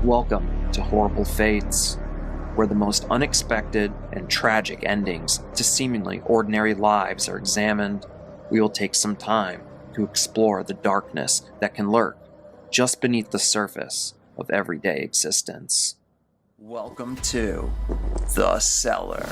Welcome to Horrible Fates, where the most unexpected and tragic endings to seemingly ordinary lives are examined. We will take some time to explore the darkness that can lurk just beneath the surface of everyday existence. Welcome to The Cellar.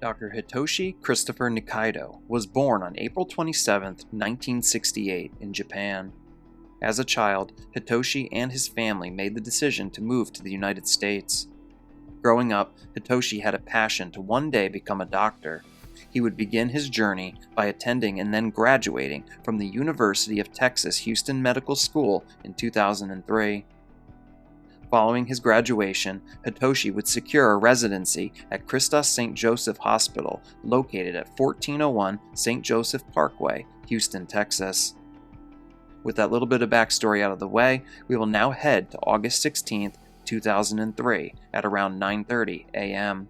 Dr. Hitoshi Christopher Nikaidoh was born on April 27, 1968, in Japan. As a child, Hitoshi and his family made the decision to move to the United States. Growing up, Hitoshi had a passion to one day become a doctor. He would begin his journey by attending and then graduating from the University of Texas Houston Medical School in 2003. Following his graduation, Hitoshi would secure a residency at Christos St. Joseph Hospital, located at 1401 St. Joseph Parkway, Houston, Texas. With that little bit of backstory out of the way, we will now head to August 16, 2003, at around 9:30 a.m.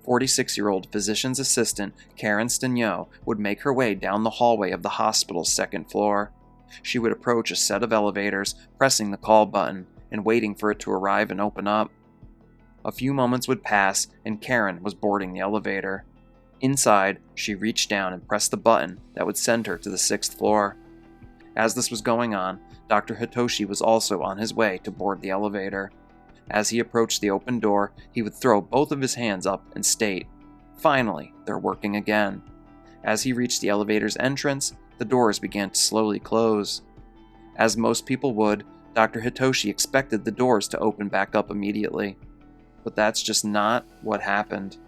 46-year-old physician's assistant Karen Stenyo would make her way down the hallway of the hospital's second floor. She would approach a set of elevators, pressing the call button, and waiting for it to arrive and open up. A few moments would pass, and Karen was boarding the elevator. Inside, she reached down and pressed the button that would send her to the 6th floor. As this was going on, Dr. Hitoshi was also on his way to board the elevator. As he approached the open door, he would throw both of his hands up and state, "Finally, they're working again." As he reached the elevator's entrance, the doors began to slowly close. As most people would, Dr. Hitoshi expected the doors to open back up immediately. But that's just not what happened.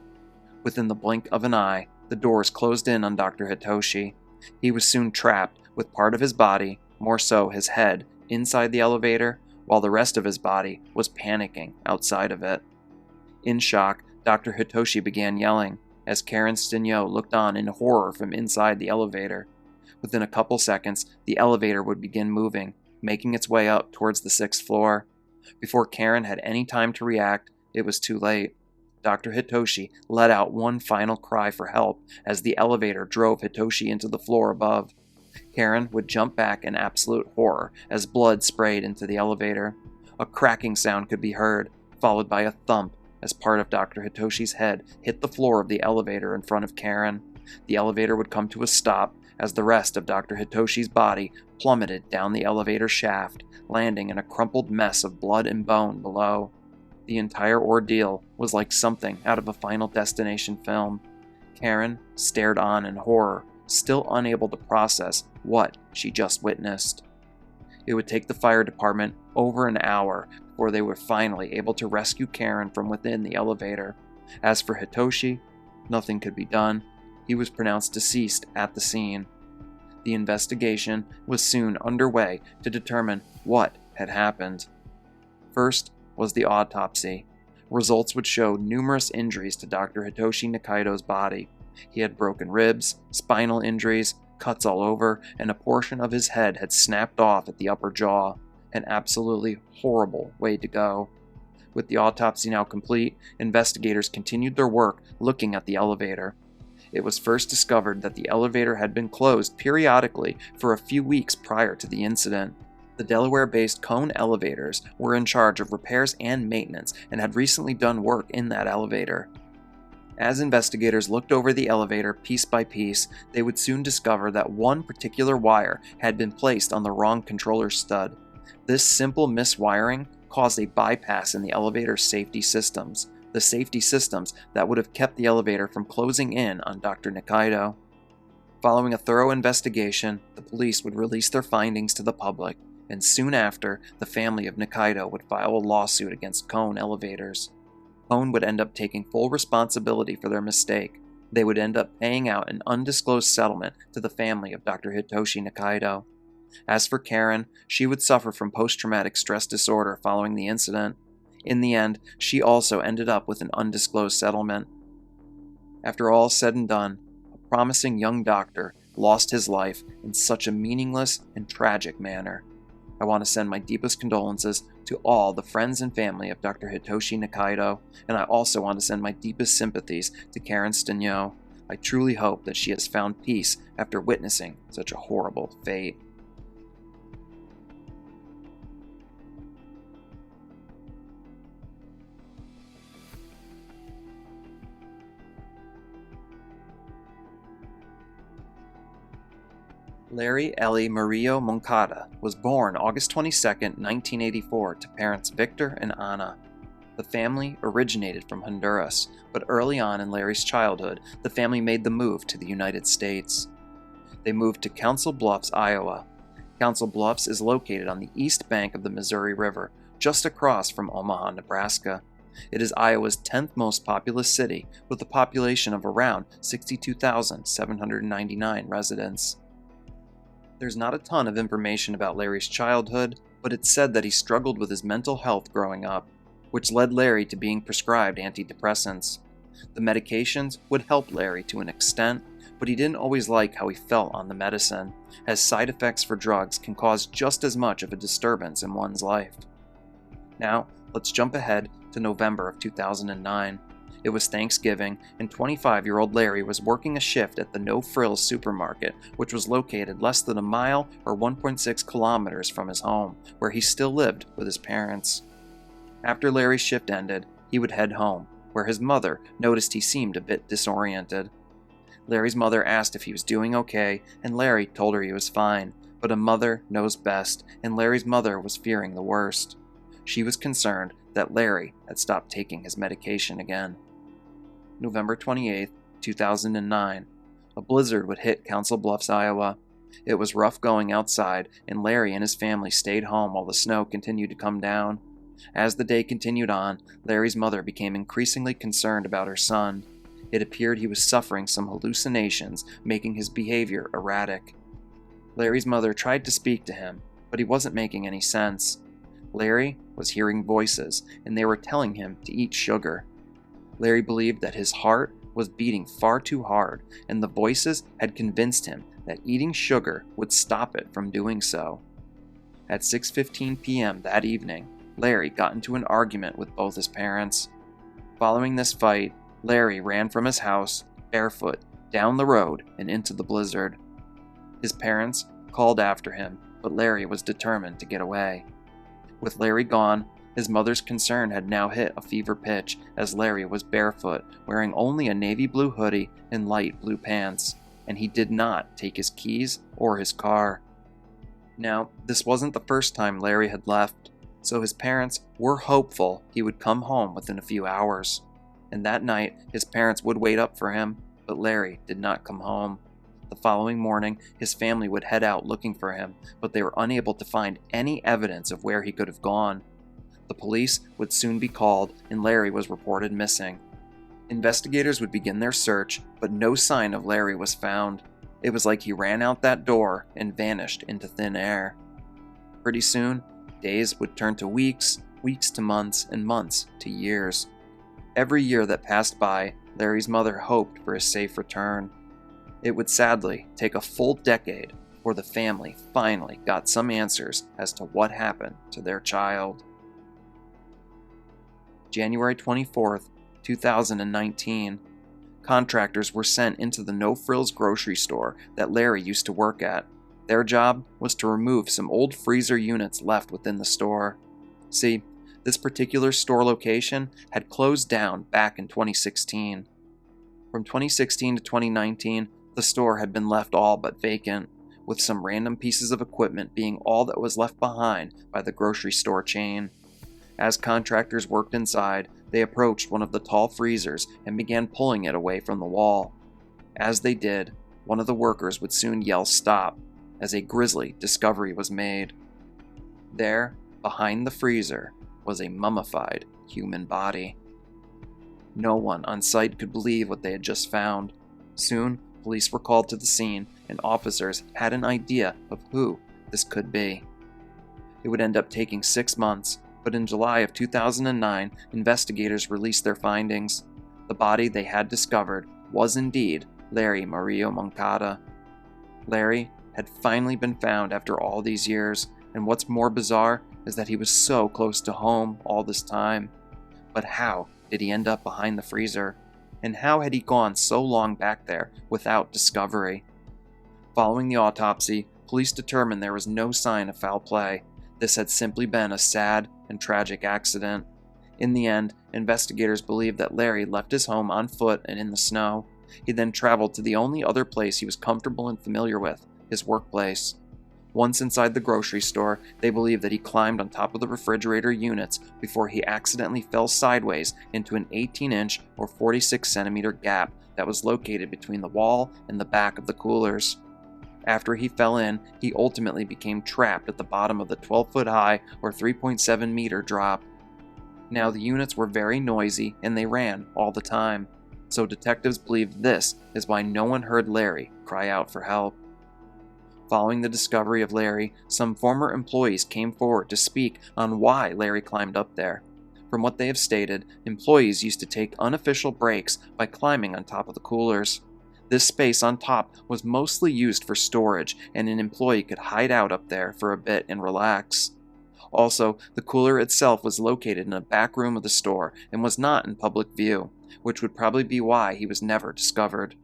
Within the blink of an eye, the doors closed in on Dr. Hitoshi. He was soon trapped with part of his body, more so his head, inside the elevator, while the rest of his body was panicking outside of it. In shock, Dr. Hitoshi began yelling, as Karen Stenyo looked on in horror from inside the elevator. Within a couple seconds, the elevator would begin moving, making its way up towards the 6th floor. Before Karen had any time to react, it was too late. Dr. Hitoshi let out one final cry for help as the elevator drove Hitoshi into the floor above. Karen would jump back in absolute horror as blood sprayed into the elevator. A cracking sound could be heard, followed by a thump as part of Dr. Hitoshi's head hit the floor of the elevator in front of Karen. The elevator would come to a stop as the rest of Dr. Hitoshi's body plummeted down the elevator shaft, landing in a crumpled mess of blood and bone below. The entire ordeal was like something out of a Final Destination film. Karen stared on in horror, still unable to process what she just witnessed. It would take the fire department over an hour before they were finally able to rescue Karen from within the elevator. As for Hitoshi, nothing could be done. He was pronounced deceased at the scene. The investigation was soon underway to determine what had happened. First was the autopsy. Results would show numerous injuries to Dr. Hitoshi Nikaidoh's body. He had broken ribs, spinal injuries, cuts all over, and a portion of his head had snapped off at the upper jaw. An absolutely horrible way to go. With the autopsy now complete, investigators continued their work looking at the elevator. It was first discovered that the elevator had been closed periodically for a few weeks prior to the incident. The Delaware-based Cone Elevators were in charge of repairs and maintenance and had recently done work in that elevator. As investigators looked over the elevator piece by piece, they would soon discover that one particular wire had been placed on the wrong controller stud. This simple miswiring caused a bypass in the elevator's safety systems, the safety systems that would have kept the elevator from closing in on Dr. Nikaidoh. Following a thorough investigation, the police would release their findings to the public, and soon after, the family of Nikaidoh would file a lawsuit against Cone Elevators. Cone would end up taking full responsibility for their mistake. They would end up paying out an undisclosed settlement to the family of Dr. Hitoshi Nikaidoh. As for Karen, she would suffer from post-traumatic stress disorder following the incident. In the end, she also ended up with an undisclosed settlement. After all said and done, a promising young doctor lost his life in such a meaningless and tragic manner. I want to send my deepest condolences to all the friends and family of Dr. Hitoshi Nikaidoh, and I also want to send my deepest sympathies to Karen Stigneau. I truly hope that she has found peace after witnessing such a horrible fate. Larry Ellie Murillo-Moncada was born August 22, 1984, to parents Victor and Ana. The family originated from Honduras, but early on in Larry's childhood, the family made the move to the United States. They moved to Council Bluffs, Iowa. Council Bluffs is located on the east bank of the Missouri River, just across from Omaha, Nebraska. It is Iowa's 10th most populous city, with a population of around 62,799 residents. There's not a ton of information about Larry's childhood, but it's said that he struggled with his mental health growing up, which led Larry to being prescribed antidepressants. The medications would help Larry to an extent, but he didn't always like how he felt on the medicine, as side effects for drugs can cause just as much of a disturbance in one's life. Now, let's jump ahead to November of 2009. It was Thanksgiving, and 25-year-old Larry was working a shift at the No Frills supermarket, which was located less than a mile or 1.6 kilometers from his home, where he still lived with his parents. After Larry's shift ended, he would head home, where his mother noticed he seemed a bit disoriented. Larry's mother asked if he was doing okay, and Larry told her he was fine, but a mother knows best, and Larry's mother was fearing the worst. She was concerned that Larry had stopped taking his medication again. November 28, 2009. A blizzard would hit Council Bluffs, Iowa. It was rough going outside, and Larry and his family stayed home while the snow continued to come down. As the day continued on, Larry's mother became increasingly concerned about her son. It appeared he was suffering some hallucinations, making his behavior erratic. Larry's mother tried to speak to him, but he wasn't making any sense. Larry was hearing voices, and they were telling him to eat sugar. Larry believed that his heart was beating far too hard, and the voices had convinced him that eating sugar would stop it from doing so. At 6:15 p.m. that evening, Larry got into an argument with both his parents. Following this fight, Larry ran from his house, barefoot, down the road and into the blizzard. His parents called after him, but Larry was determined to get away. With Larry gone, his mother's concern had now hit a fever pitch, as Larry was barefoot, wearing only a navy blue hoodie and light blue pants, and he did not take his keys or his car. Now, this wasn't the first time Larry had left, so his parents were hopeful he would come home within a few hours. And that night, his parents would wait up for him, but Larry did not come home. The following morning, his family would head out looking for him, but they were unable to find any evidence of where he could have gone. The police would soon be called, and Larry was reported missing. Investigators would begin their search, but no sign of Larry was found. It was like he ran out that door and vanished into thin air. Pretty soon, days would turn to weeks, weeks to months, and months to years. Every year that passed by, Larry's mother hoped for a safe return. It would sadly take a full decade before the family finally got some answers as to what happened to their child. January 24th, 2019. Contractors were sent into the No Frills grocery store that Larry used to work at. Their job was to remove some old freezer units left within the store. See, this particular store location had closed down back in 2016. From 2016 to 2019, the store had been left all but vacant, with some random pieces of equipment being all that was left behind by the grocery store chain. As contractors worked inside, they approached one of the tall freezers and began pulling it away from the wall. As they did, one of the workers would soon yell "stop," as a grisly discovery was made. There, behind the freezer, was a mummified human body. No one on site could believe what they had just found. Soon, police were called to the scene, and officers had an idea of who this could be. It would end up taking 6 months, but in July of 2009, investigators released their findings. The body they had discovered was indeed Larry Murillo-Moncada. Larry had finally been found after all these years, and what's more bizarre is that he was so close to home all this time. But how did he end up behind the freezer? And how had he gone so long back there without discovery? Following the autopsy, police determined there was no sign of foul play. This had simply been a sad and tragic accident. In the end, investigators believed that Larry left his home on foot and in the snow. He then traveled to the only other place he was comfortable and familiar with, his workplace. Once inside the grocery store, they believe that he climbed on top of the refrigerator units before he accidentally fell sideways into an 18-inch or 46-centimeter gap that was located between the wall and the back of the coolers. After he fell in, he ultimately became trapped at the bottom of the 12-foot-high or 3.7-meter drop. Now, the units were very noisy and they ran all the time, so detectives believe this is why no one heard Larry cry out for help. Following the discovery of Larry, some former employees came forward to speak on why Larry climbed up there. From what they have stated, employees used to take unofficial breaks by climbing on top of the coolers. This space on top was mostly used for storage, and an employee could hide out up there for a bit and relax. Also, the cooler itself was located in a back room of the store and was not in public view, which would probably be why he was never discovered.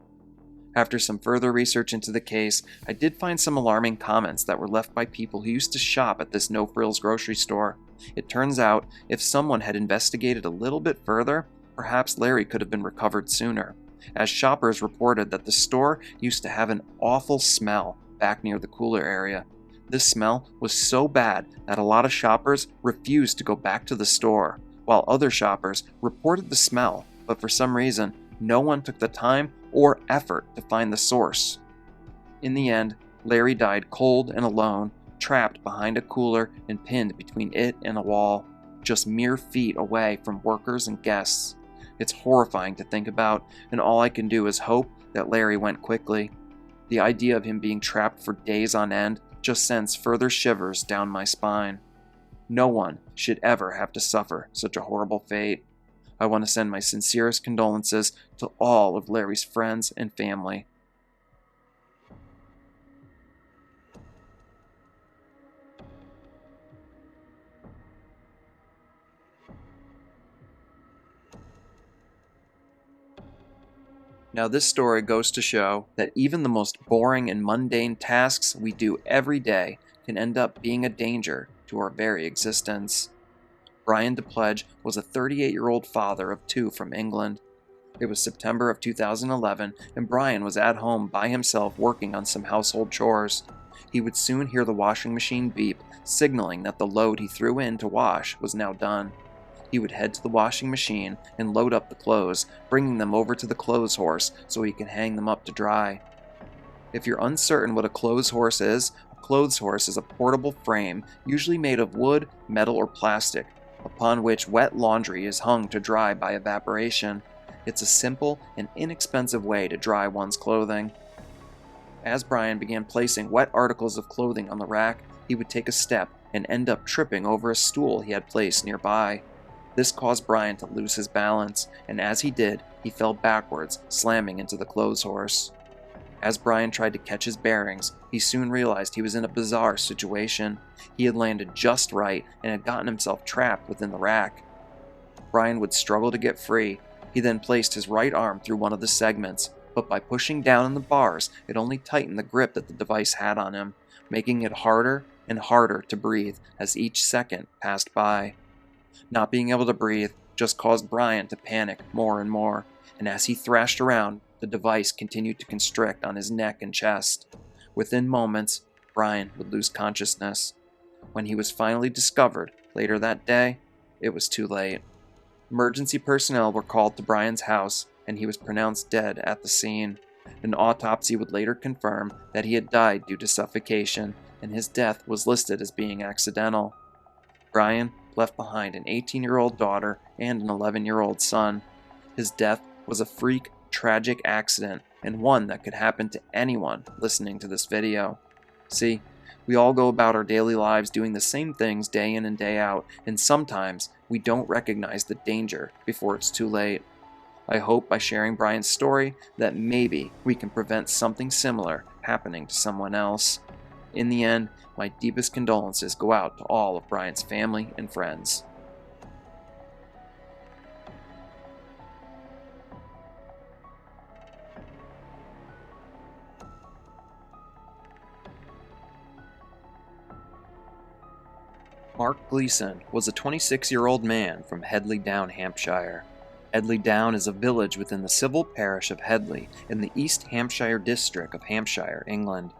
After some further research into the case, I did find some alarming comments that were left by people who used to shop at this no-frills grocery store. It turns out, if someone had investigated a little bit further, perhaps Larry could have been recovered sooner, as shoppers reported that the store used to have an awful smell back near the cooler area. This smell was so bad that a lot of shoppers refused to go back to the store, while other shoppers reported the smell, but for some reason, no one took the time or effort to find the source. In the end, Larry died cold and alone, trapped behind a cooler and pinned between it and a wall, just mere feet away from workers and guests. It's horrifying to think about, and all I can do is hope that Larry went quickly. The idea of him being trapped for days on end just sends further shivers down my spine. No one should ever have to suffer such a horrible fate. I want to send my sincerest condolences to all of Larry's friends and family. Now, this story goes to show that even the most boring and mundane tasks we do every day can end up being a danger to our very existence. Brian Depledge was a 38-year-old father of 2 from England. It was September of 2011, and Brian was at home by himself working on some household chores. He would soon hear the washing machine beep, signaling that the load he threw in to wash was now done. He would head to the washing machine and load up the clothes, bringing them over to the clothes horse so he can hang them up to dry. If you're uncertain what a clothes horse is a portable frame, usually made of wood, metal, or plastic, upon which wet laundry is hung to dry by evaporation. It's a simple and inexpensive way to dry one's clothing. As Brian began placing wet articles of clothing on the rack, he would take a step and end up tripping over a stool he had placed nearby. This caused Brian to lose his balance, and as he did, he fell backwards, slamming into the clothes horse. As Brian tried to catch his bearings, he soon realized he was in a bizarre situation. He had landed just right and had gotten himself trapped within the rack. Brian would struggle to get free. He then placed his right arm through one of the segments, but by pushing down on the bars, it only tightened the grip that the device had on him, making it harder and harder to breathe as each second passed by. Not being able to breathe just caused Brian to panic more and more, and as he thrashed around, the device continued to constrict on his neck and chest. Within moments, Brian would lose consciousness. When he was finally discovered later that day, it was too late. Emergency personnel were called to Brian's house, and he was pronounced dead at the scene. An autopsy would later confirm that he had died due to suffocation, and his death was listed as being accidental. Brian left behind an 18-year-old daughter and an 11-year-old son. His death was a freak, tragic accident, and one that could happen to anyone listening to this video. See, We all go about our daily lives doing the same things day in and day out, and sometimes we don't recognize the danger before it's too late. I hope by sharing Brian's story that maybe we can prevent something similar happening to someone else. In the end, my deepest condolences go out to all of Brian's family and friends. Mark Gleeson was a 26-year-old man from Headley Down, Hampshire. Headley Down is a village within the civil parish of Headley in the East Hampshire district of Hampshire, England.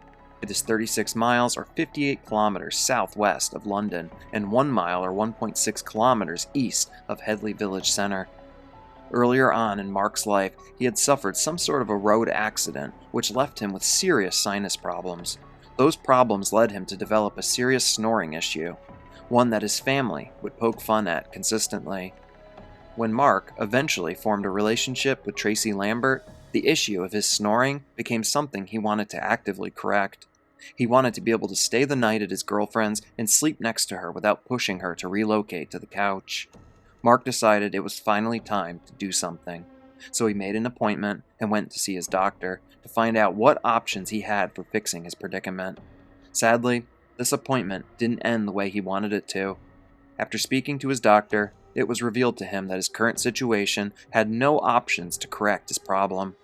It is 36 miles or 58 kilometers southwest of London and 1 mile or 1.6 kilometers east of Headley village centre. Earlier on in Mark's life, he had suffered some sort of a road accident which left him with serious sinus problems. Those problems led him to develop a serious snoring issue, one that his family would poke fun at consistently. When Mark eventually formed a relationship with Tracy Lambert, the issue of his snoring became something he wanted to actively correct. He wanted to be able to stay the night at his girlfriend's and sleep next to her without pushing her to relocate to the couch. Mark decided it was finally time to do something, so he made an appointment and went to see his doctor to find out what options he had for fixing his predicament. Sadly, this appointment didn't end the way he wanted it to. After speaking to his doctor, it was revealed to him that his current situation had no options to correct his problem.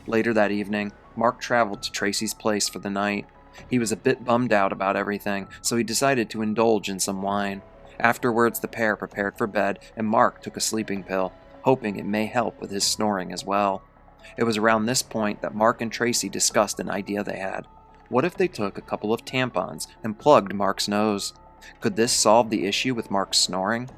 Later that evening, Mark traveled to Tracy's place for the night. He was a bit bummed out about everything, so he decided to indulge in some wine. Afterwards, the pair prepared for bed, and Mark took a sleeping pill, hoping it may help with his snoring as well. It was around this point that Mark and Tracy discussed an idea they had. What if they took a couple of tampons and plugged Mark's nose? Could this solve the issue with Mark's snoring?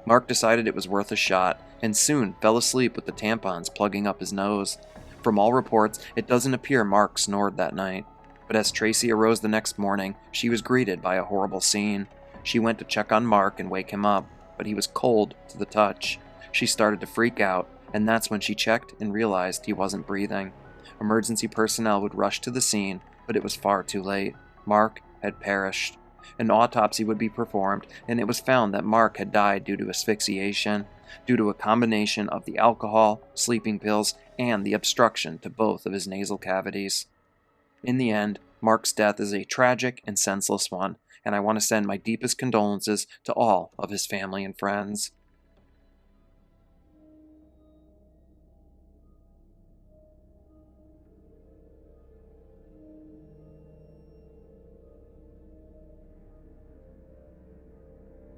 Mark decided it was worth a shot, and soon fell asleep with the tampons plugging up his nose. From all reports, it doesn't appear Mark snored that night. But as Tracy arose the next morning, she was greeted by a horrible scene. She went to check on Mark and wake him up, but he was cold to the touch. She started to freak out, and that's when she checked and realized he wasn't breathing. Emergency personnel would rush to the scene, but it was far too late. Mark had perished. An autopsy would be performed, and it was found that Mark had died due to asphyxiation, due to a combination of the alcohol, sleeping pills, and the obstruction to both of his nasal cavities. In the end, Mark's death is a tragic and senseless one, and I want to send my deepest condolences to all of his family and friends.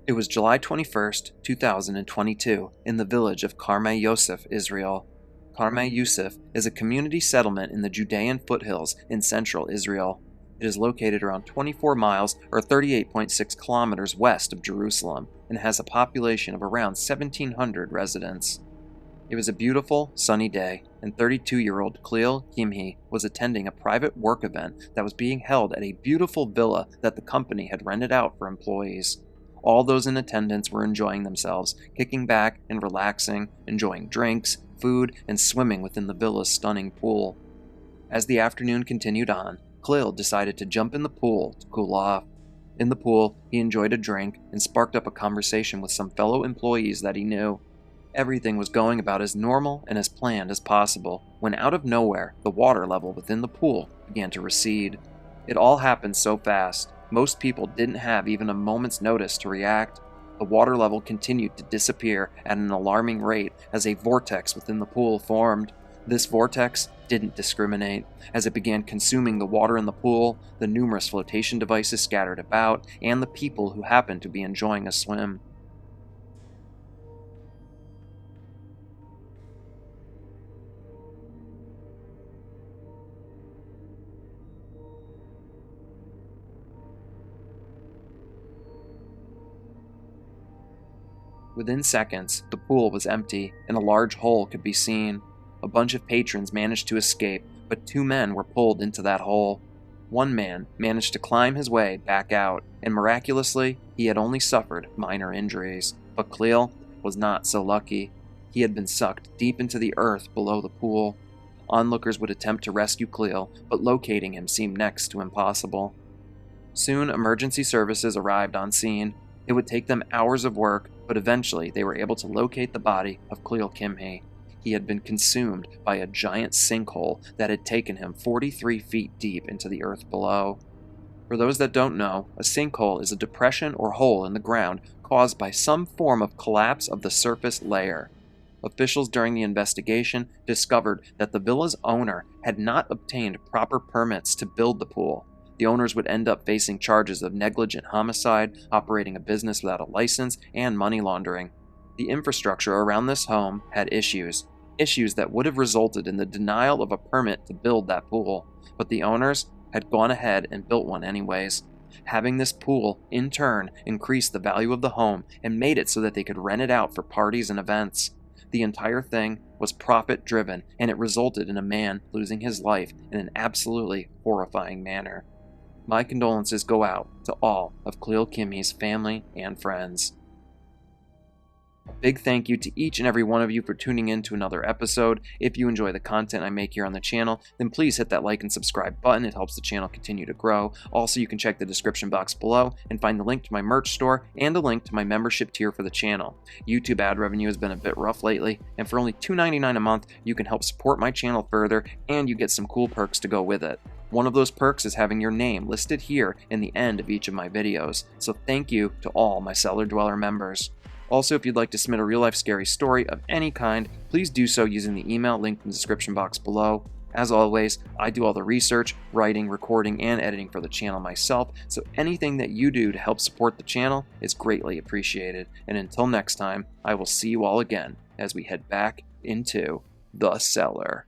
It was July 21st, 2022, in the village of Karmeh Yosef, Israel. Karmeh Yosef is a community settlement in the Judean foothills in central Israel. It is located around 24 miles or 38.6 kilometers west of Jerusalem and has a population of around 1,700 residents. It was a beautiful, sunny day, and 32-year-old Klil Kimhi was attending a private work event that was being held at a beautiful villa that the company had rented out for employees. All those in attendance were enjoying themselves, kicking back and relaxing, enjoying drinks, food, and swimming within the villa's stunning pool. As the afternoon continued on, Klil decided to jump in the pool to cool off. In the pool, he enjoyed a drink and sparked up a conversation with some fellow employees that he knew. Everything was going about as normal and as planned as possible, when out of nowhere, the water level within the pool began to recede. It all happened so fast. Most people didn't have even a moment's notice to react. The water level continued to disappear at an alarming rate as a vortex within the pool formed. This vortex didn't discriminate. As it began consuming the water in the pool, the numerous flotation devices scattered about, and the people who happened to be enjoying a swim. Within seconds, the pool was empty, and a large hole could be seen. A bunch of patrons managed to escape, but 2 men were pulled into that hole. One man managed to climb his way back out, and miraculously, he had only suffered minor injuries. But Klil was not so lucky. He had been sucked deep into the earth below the pool. Onlookers would attempt to rescue Klil, but locating him seemed next to impossible. Soon, emergency services arrived on scene. It would take them hours of work, but eventually they were able to locate the body of Klil Kimhi. He had been consumed by a giant sinkhole that had taken him 43 feet deep into the earth below. For those that don't know, a sinkhole is a depression or hole in the ground caused by some form of collapse of the surface layer. Officials during the investigation discovered that the villa's owner had not obtained proper permits to build the pool. The owners would end up facing charges of negligent homicide, operating a business without a license, and money laundering. The infrastructure around this home had issues that would have resulted in the denial of a permit to build that pool, but the owners had gone ahead and built one anyways. Having this pool, in turn, increased the value of the home and made it so that they could rent it out for parties and events. The entire thing was profit-driven, and it resulted in a man losing his life in an absolutely horrifying manner. My condolences go out to all of Klil Kimhi's family and friends. A big thank you to each and every one of you for tuning in to another episode. If you enjoy the content I make here on the channel, then please hit that like and subscribe button. It helps the channel continue to grow. Also, you can check the description box below and find the link to my merch store and a link to my membership tier for the channel. YouTube ad revenue has been a bit rough lately, and for only $2.99 a month, you can help support my channel further, and you get some cool perks to go with it. One of those perks is having your name listed here in the end of each of my videos, so thank you to all my Cellar Dweller members. Also, if you'd like to submit a real-life scary story of any kind, please do so using the email linked in the description box below. As always, I do all the research, writing, recording, and editing for the channel myself, so anything that you do to help support the channel is greatly appreciated. And until next time, I will see you all again as we head back into the cellar.